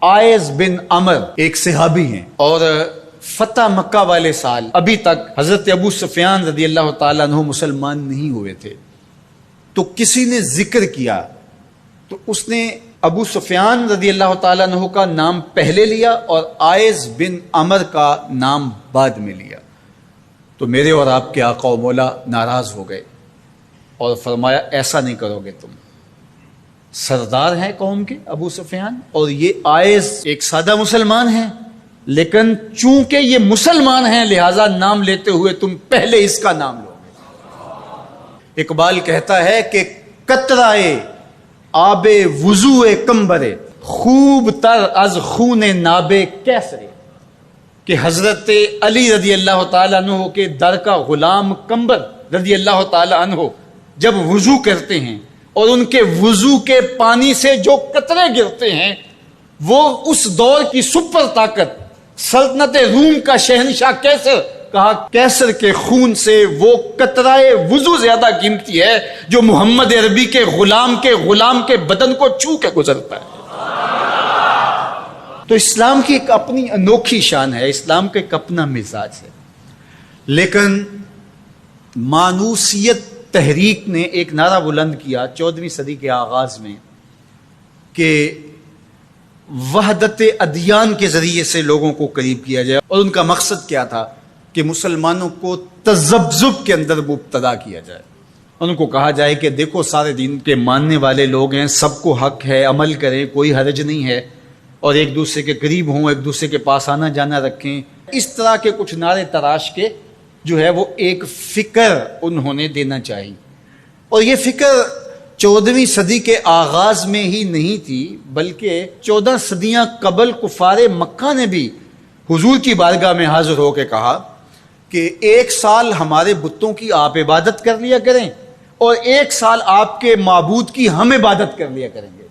Eyes بن عمر ایک صحابی ہیں اور فتح مکہ والے سال ابھی تک حضرت ابو سفیان رضی اللہ تعالیٰ عنہ مسلمان نہیں ہوئے تھے. تو کسی نے ذکر کیا تو اس نے ابو سفیان رضی اللہ تعالیٰ عنہ کا نام پہلے لیا اور آئز بن عمر کا نام بعد میں لیا. تو میرے اور آپ کے آقا و مولا ناراض ہو گئے اور فرمایا ایسا نہیں کرو گے، تم سردار ہیں قوم کے ابو سفیان اور یہ آئز ایک سادہ مسلمان ہیں، لیکن چونکہ یہ مسلمان ہیں لہذا نام لیتے ہوئے تم پہلے اس کا نام لو گے. اقبال کہتا ہے کہ قطرائے آب وضو کمبرے خوب تر از خون ناب کیسرے، کہ حضرت علی رضی اللہ تعالیٰ عنہ کے در کا غلام کمبر رضی اللہ تعالیٰ عنہ جب وضو کرتے ہیں اور ان کے وضو کے پانی سے جو قطرے گرتے ہیں وہ اس دور کی سپر طاقت سلطنت روم کا شہنشاہ کیسر، کہا کیسر کے خون سے وہ قطرائے وضو زیادہ قیمتی ہے جو محمد عربی کے غلام کے بدن کو چھو کے گزرتا ہے. تو اسلام کی ایک اپنی انوکھی شان ہے، اسلام کا ایک اپنا مزاج ہے. لیکن مانوسیت تحریک نے ایک نعرہ بلند کیا 14ویں صدی کے آغاز میں کہ وحدت ادیان کے ذریعے سے لوگوں کو قریب کیا جائے، اور ان کا مقصد کیا تھا کہ مسلمانوں کو تذبذب کے اندر مبتلا کیا جائے. ان کو کہا جائے کہ دیکھو سارے دین کے ماننے والے لوگ ہیں، سب کو حق ہے، عمل کریں، کوئی حرج نہیں ہے، اور ایک دوسرے کے قریب ہوں، ایک دوسرے کے پاس آنا جانا رکھیں. اس طرح کے کچھ نعرے تراش کے جو ہے وہ ایک فکر انہوں نے دینا چاہی. اور یہ فکر 14ویں صدی کے آغاز میں ہی نہیں تھی بلکہ 14 صدیاں قبل کفار مکہ نے بھی حضور کی بارگاہ میں حاضر ہو کے کہا کہ 1 سال ہمارے بتوں کی آپ عبادت کر لیا کریں اور 1 سال آپ کے معبود کی ہم عبادت کر لیا کریں گے.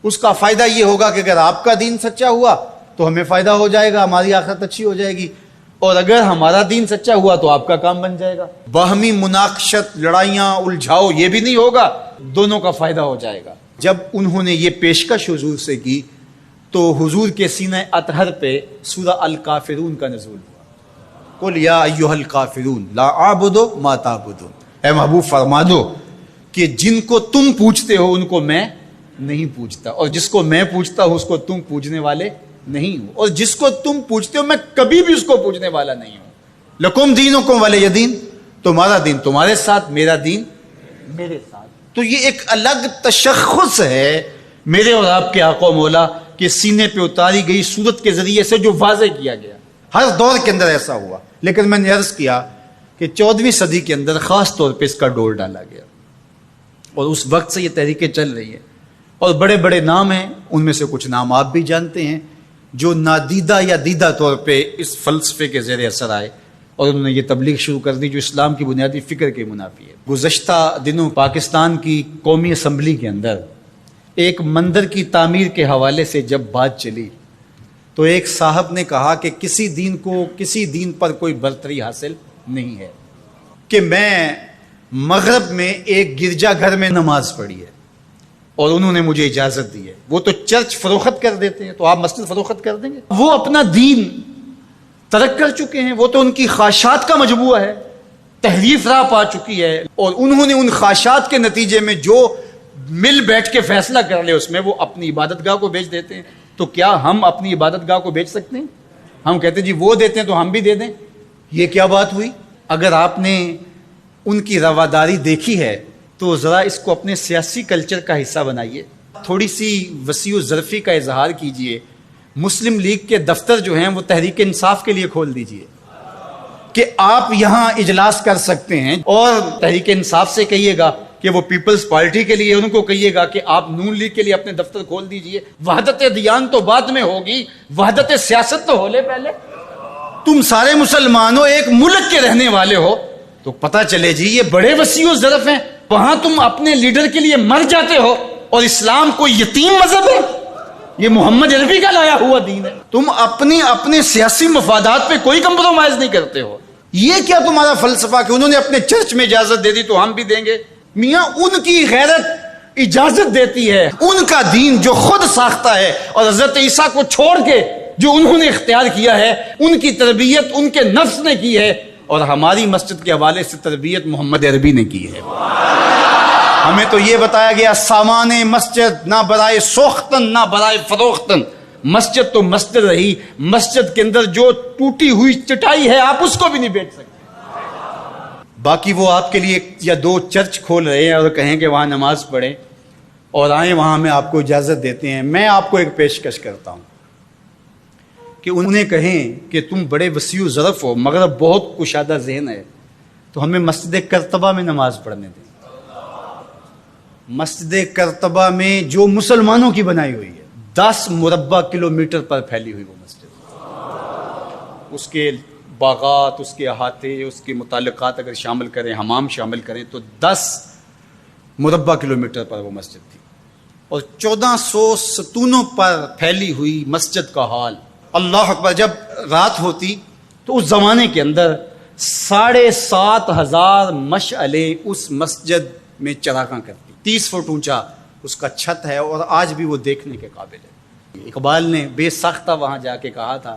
اس کا فائدہ یہ ہوگا کہ اگر آپ کا دین سچا ہوا تو ہمیں فائدہ ہو جائے گا، ہماری آخرت اچھی ہو جائے گی، اور اگر ہمارا دین سچا ہوا تو آپ کا کام بن جائے گا. باہمی مناقشت، لڑائیاں، الجھاؤ یہ بھی نہیں ہوگا، دونوں کا فائدہ ہو جائے گا. جب انہوں نے یہ پیشکش حضور سے کی تو حضور کے سینہ اطہر پہ سورہ الکافرون کا نزول ہوا. قل یا ایھا الکافرون لا اعبد ما تعبدون، اے محبوب فرما دو کہ جن کو تم پوجتے ہو ان کو میں نہیں پوجتا، اور جس کو میں پوجتا ہوں اس کو تم پوجنے والے نہیں ہوں، اور جس کو تم پوجتے ہو میں کبھی بھی اس کو پوجنے والا نہیں ہوں. لکم دینکم ولی دین، تمہارا دین تمہارے ساتھ، میرا دین میرے ساتھ. تو یہ ایک الگ تشخص ہے میرے اور آپ کے آقا و مولا کے سینے پہ اتاری گئی صورت کے ذریعے سے جو واضح کیا گیا. ہر دور کے اندر ایسا ہوا، لیکن میں نے عرض کیا کہ 14ویں صدی کے اندر خاص طور پہ اس کا ڈور ڈالا گیا، اور اس وقت سے یہ تحریکیں چل رہی ہیں. اور بڑے بڑے نام ہیں، ان میں سے کچھ نام آپ بھی جانتے ہیں جو نادیدہ یا دیدہ طور پہ اس فلسفے کے زیر اثر آئے اور انہوں نے یہ تبلیغ شروع کر دی جو اسلام کی بنیادی فکر کے منافی ہے. گزشتہ دنوں پاکستان کی قومی اسمبلی کے اندر ایک مندر کی تعمیر کے حوالے سے جب بات چلی تو ایک صاحب نے کہا کہ کسی دین پر کوئی برتری حاصل نہیں ہے، کہ میں مغرب میں ایک گرجا گھر میں نماز پڑھی ہے اور انہوں نے مجھے اجازت دی ہے. وہ تو چرچ فروخت کر دیتے ہیں، تو آپ مسجد فروخت کر دیں گے؟ وہ اپنا دین ترک کر چکے ہیں، وہ تو ان کی خواہشات کا مجموعہ ہے، تحریف راہ پا چکی ہے، اور انہوں نے ان خواہشات کے نتیجے میں جو مل بیٹھ کے فیصلہ کر لے اس میں وہ اپنی عبادت گاہ کو بیچ دیتے ہیں. تو کیا ہم اپنی عبادت گاہ کو بیچ سکتے ہیں؟ ہم کہتے ہیں جی وہ دیتے ہیں تو ہم بھی دے دیں. یہ کیا بات ہوئی؟ اگر آپ نے ان کی رواداری دیکھی ہے تو ذرا اس کو اپنے سیاسی کلچر کا حصہ بنائیے، تھوڑی سی وسیع و ظرفی کا اظہار کیجئے. مسلم لیگ کے دفتر جو ہیں وہ تحریک انصاف کے لیے کھول دیجئے کہ آپ یہاں اجلاس کر سکتے ہیں، اور تحریک انصاف سے کہیے گا کہ وہ پیپلز پارٹی کے لیے، ان کو کہیے گا کہ آپ نون لیگ کے لیے اپنے دفتر کھول دیجئے. وحدت دیان تو بعد میں ہوگی، وحدت سیاست تو ہو لے پہلے. تم سارے مسلمان ہو، ایک ملک کے رہنے والے ہو، تو پتہ چلے جی یہ بڑے وسیع و ظرف ہیں. وہاں تم اپنے لیڈر کے لیے مر جاتے ہو، اور اسلام کوئی یتیم مذہب ہے؟ یہ محمد عربی کا لایا ہوا دین ہے. تم اپنے سیاسی مفادات پہ کوئی کمپرومائز نہیں کرتے ہو. یہ کیا تمہارا فلسفہ کہ انہوں نے اپنے چرچ میں اجازت دے دی تو ہم بھی دیں گے؟ میاں ان کی غیرت اجازت دیتی ہے ان کا دین جو خود ساختہ ہے، اور حضرت عیسیٰ کو چھوڑ کے جو انہوں نے اختیار کیا ہے ان کی تربیت ان کے نفس نے کی ہے، اور ہماری مسجد کے حوالے سے تربیت محمد عربی نے کی ہے۔ ہمیں تو یہ بتایا گیا سامان مسجد نہ برائے سوختن نہ برائے فروختن، مسجد تو مسجد رہی، مسجد کے اندر جو ٹوٹی ہوئی چٹائی ہے آپ اس کو بھی نہیں بیچ سکتے۔ باقی وہ آپ کے لیے یا دو چرچ کھول رہے ہیں اور کہیں کہ وہاں نماز پڑھیں اور آئیں، وہاں میں آپ کو اجازت دیتے ہیں۔ میں آپ کو ایک پیشکش کرتا ہوں کہ انہیں کہیں کہ تم بڑے وسیع و ظرف ہو مگر بہت کشادہ ذہن ہے، تو ہمیں مسجد کرتبہ میں نماز پڑھنے دیں۔ مسجد کرتبہ میں جو مسلمانوں کی بنائی ہوئی ہے، 10 مربع کلومیٹر پر پھیلی ہوئی وہ مسجد، اس کے باغات، اس کے احاطے، اس کے متعلقات اگر شامل کریں، حمام شامل کریں تو 10 مربع کلومیٹر پر وہ مسجد تھی، اور 1400 ستونوں پر پھیلی ہوئی مسجد کا حال۔ اللہ اکبر، جب رات ہوتی تو اس زمانے کے اندر 7,500 مشعلیں اس مسجد میں چراغاں کرتی، 30 فٹ اونچا اس کا چھت ہے، اور آج بھی وہ دیکھنے کے قابل ہے۔ اقبال نے بے ساختہ وہاں جا کے کہا تھا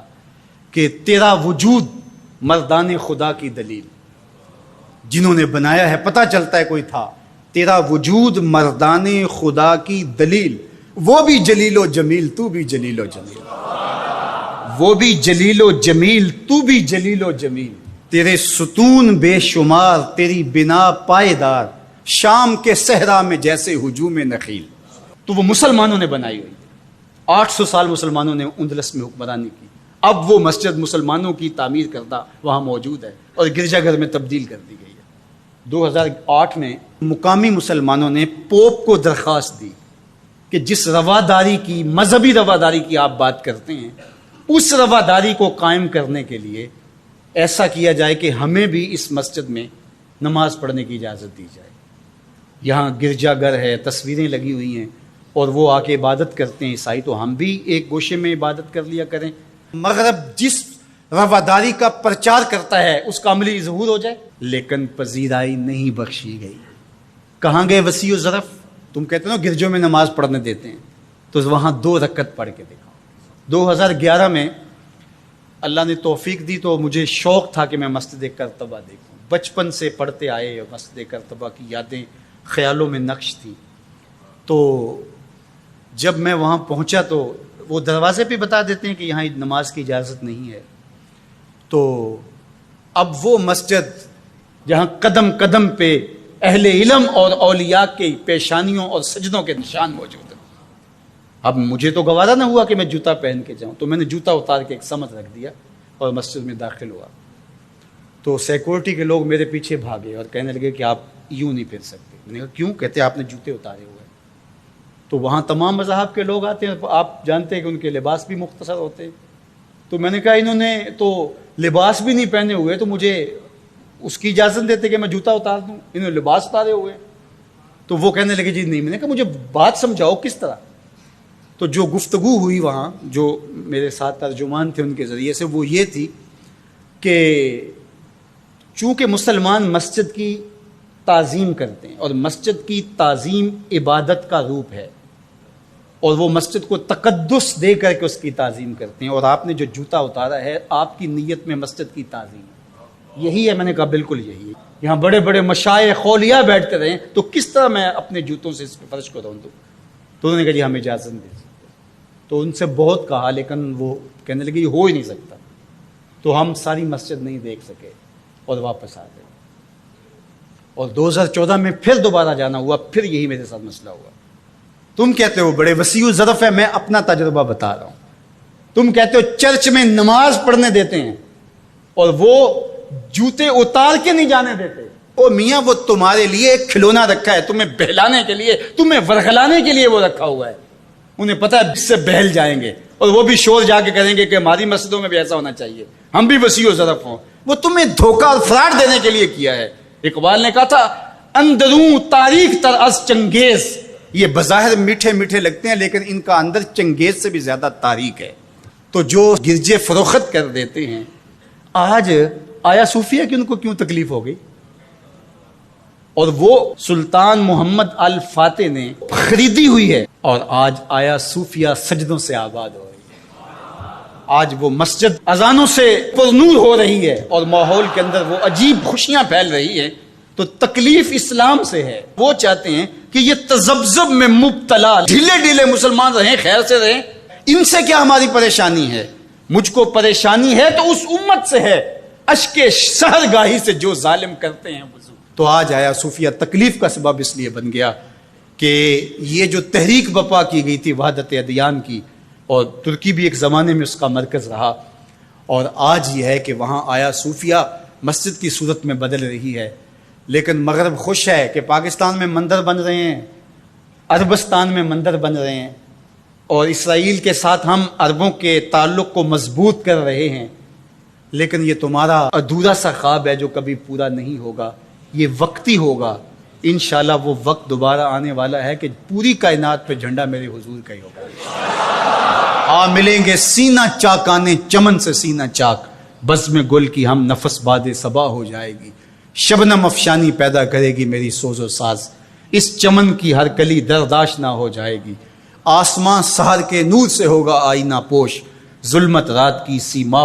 کہ تیرا وجود مردان خدا کی دلیل، جنہوں نے بنایا ہے پتہ چلتا ہے کوئی تھا، تیرا وجود مردان خدا کی دلیل، وہ بھی جلیل و جمیل تو بھی جلیل و جمیل، وہ بھی جلیل و جمیل تو بھی جلیل و جمیل، تیرے ستون بے شمار تیری بنا پائیدار، شام کے صحرا میں جیسے ہجوم نخیل۔ تو وہ مسلمانوں نے بنائی ہوئی، 800 سال مسلمانوں نے اندلس میں حکمرانی کی، اب وہ مسجد مسلمانوں کی تعمیر کردہ وہاں موجود ہے اور گرجا گھر میں تبدیل کر دی گئی ہے۔ 2008 میں مقامی مسلمانوں نے پوپ کو درخواست دی کہ جس رواداری کی، مذہبی رواداری کی آپ بات کرتے ہیں، اس رواداری کو قائم کرنے کے لیے ایسا کیا جائے کہ ہمیں بھی اس مسجد میں نماز پڑھنے کی اجازت دی جائے۔ یہاں گرجا گھر ہے، تصویریں لگی ہوئی ہیں، اور وہ آ کے عبادت کرتے ہیں عیسائی، تو ہم بھی ایک گوشے میں عبادت کر لیا کریں۔ مغرب جس رواداری کا پرچار کرتا ہے اس کا عملی ظہور ہو جائے، لیکن پذیرائی نہیں بخشی گئی۔ کہاں گئے وسیع و ظرف؟ تم کہتے ہو گرجوں میں نماز پڑھنے دیتے ہیں، تو وہاں 2 رکعت پڑھ کے دیکھا۔ 2011 میں اللہ نے توفیق دی تو مجھے شوق تھا کہ میں مسجد کرتبہ دیکھوں، بچپن سے پڑھتے آئے، مسجد کرتبہ کی یادیں خیالوں میں نقش تھی۔ تو جب میں وہاں پہنچا تو وہ دروازے پہ بتا دیتے ہیں کہ یہاں نماز کی اجازت نہیں ہے، تو اب وہ مسجد جہاں قدم قدم پہ اہل علم اور اولیاء کے پیشانیوں اور سجدوں کے نشان موجود ہیں، اب مجھے تو گوارا نہ ہوا کہ میں جوتا پہن کے جاؤں، تو میں نے جوتا اتار کے ایک سمت رکھ دیا اور مسجد میں داخل ہوا۔ تو سیکورٹی کے لوگ میرے پیچھے بھاگے اور کہنے لگے کہ آپ یوں نہیں پھر سکتے۔ میں نے کہا کیوں؟ کہتے آپ نے جوتے اتارے ہوئے۔ تو وہاں تمام مذاہب کے لوگ آتے ہیں، آپ جانتے ہیں کہ ان کے لباس بھی مختصر ہوتے ہیں، تو میں نے کہا انہوں نے تو لباس بھی نہیں پہنے ہوئے، تو مجھے اس کی اجازت دیتے کہ میں جوتا اتار دوں؟ انہوں نے لباس اتارے ہوئے۔ تو وہ کہنے لگے جی نہیں۔ میں نے کہا مجھے بات سمجھاؤ کس طرح؟ تو جو گفتگو ہوئی وہاں، جو میرے ساتھ ترجمان تھے ان کے ذریعے سے، وہ یہ تھی کہ چونکہ مسلمان مسجد کی تعظیم کرتے ہیں اور مسجد کی تعظیم عبادت کا روپ ہے، اور وہ مسجد کو تقدس دے کر کے اس کی تعظیم کرتے ہیں، اور آپ نے جو جوتا اتارا ہے آپ کی نیت میں مسجد کی تعظیم ہے، یہی ہے۔ میں نے کہا بالکل یہی ہے۔ یہاں بڑے بڑے مشائخ اولیاء بیٹھتے رہیں تو کس طرح میں اپنے جوتوں سے اس پہ فرش کو رون دوں؟ تو انہوں نے کہا جی ہم اجازت دے سکتے۔ تو ان سے بہت کہا، لیکن وہ کہنے لگے یہ ہو ہی نہیں سکتا۔ تو ہم ساری مسجد نہیں دیکھ سکے اور واپس آ گئے، اور 2014 میں پھر دوبارہ جانا ہوا، پھر یہی میرے ساتھ مسئلہ ہوا۔ تم کہتے ہو بڑے وسیع و ظرف ہے، میں اپنا تجربہ بتا رہا ہوں۔ تم کہتے ہو چرچ میں نماز پڑھنے دیتے ہیں اور وہ جوتے اتار کے نہیں جانے دیتے۔ او میاں، وہ تمہارے لیے ایک کھلونا رکھا ہے، تمہیں بہلانے کے لیے، تمہیں ورغلانے کے لیے وہ رکھا ہوا ہے۔ انہیں پتہ ہے اس سے بہل جائیں گے، اور وہ بھی شور جا کے کریں گے کہ ہماری مسجدوں میں بھی ایسا ہونا چاہیے، ہم بھی وسیع و ظرف ہوں۔ وہ تمہیں دھوکہ اور فراڈ دینے کے لیے کیا ہے۔ اقبال نے کہا تھا اندروں تاریخ تر از چنگیز، یہ بظاہر میٹھے میٹھے لگتے ہیں لیکن ان کا اندر چنگیز سے بھی زیادہ تاریخ ہے۔ تو جو گرجے فروخت کر دیتے ہیں، آج آیا صوفیہ کہ ان کو کیوں تکلیف ہو گئی؟ اور وہ سلطان محمد الفاتح نے خریدی ہوئی ہے، اور آج آیا صوفیہ سجدوں سے آباد ہو رہی ہے۔ آج وہ مسجد اذانوں سے پرنور ہو رہی ہے اور ماحول کے اندر وہ عجیب خوشیاں پھیل رہی ہے۔ تو تکلیف اسلام سے ہے، وہ چاہتے ہیں کہ یہ تذبذب میں مبتلا ڈھیلے ڈھیلے مسلمان رہیں، خیر سے رہیں، ان سے کیا ہماری پریشانی ہے؟ مجھ کو پریشانی ہے تو اس امت سے ہے، اشک سحرگاہی سے جو ظالم کرتے ہیں وضو۔ تو آج آیا صوفیہ تکلیف کا سبب اس لیے بن گیا کہ یہ جو تحریک بپا کی گئی تھی وحدت ادیان کی، اور ترکی بھی ایک زمانے میں اس کا مرکز رہا، اور آج یہ ہے کہ وہاں آیا صوفیہ مسجد کی صورت میں بدل رہی ہے۔ لیکن مغرب خوش ہے کہ پاکستان میں مندر بن رہے ہیں، عربستان میں مندر بن رہے ہیں، اور اسرائیل کے ساتھ ہم عربوں کے تعلق کو مضبوط کر رہے ہیں۔ لیکن یہ تمہارا ادھورا سا خواب ہے جو کبھی پورا نہیں ہوگا، یہ وقتی ہوگا۔ انشاءاللہ وہ وقت دوبارہ آنے والا ہے کہ پوری کائنات پہ جھنڈا میرے حضور کا ہی ہوگا۔ ملیں گے سینہ چاکانے چمن سے سینہ چاک، بزم گل کی ہم نفس باد صبا ہو جائے گی، شبنم افشانی پیدا کرے گی میری سوز و ساز، اس چمن کی ہر کلی درداش نہ ہو جائے گی، آسمان سحر کے نور سے ہوگا آئینہ پوش، ظلمت رات کی سیما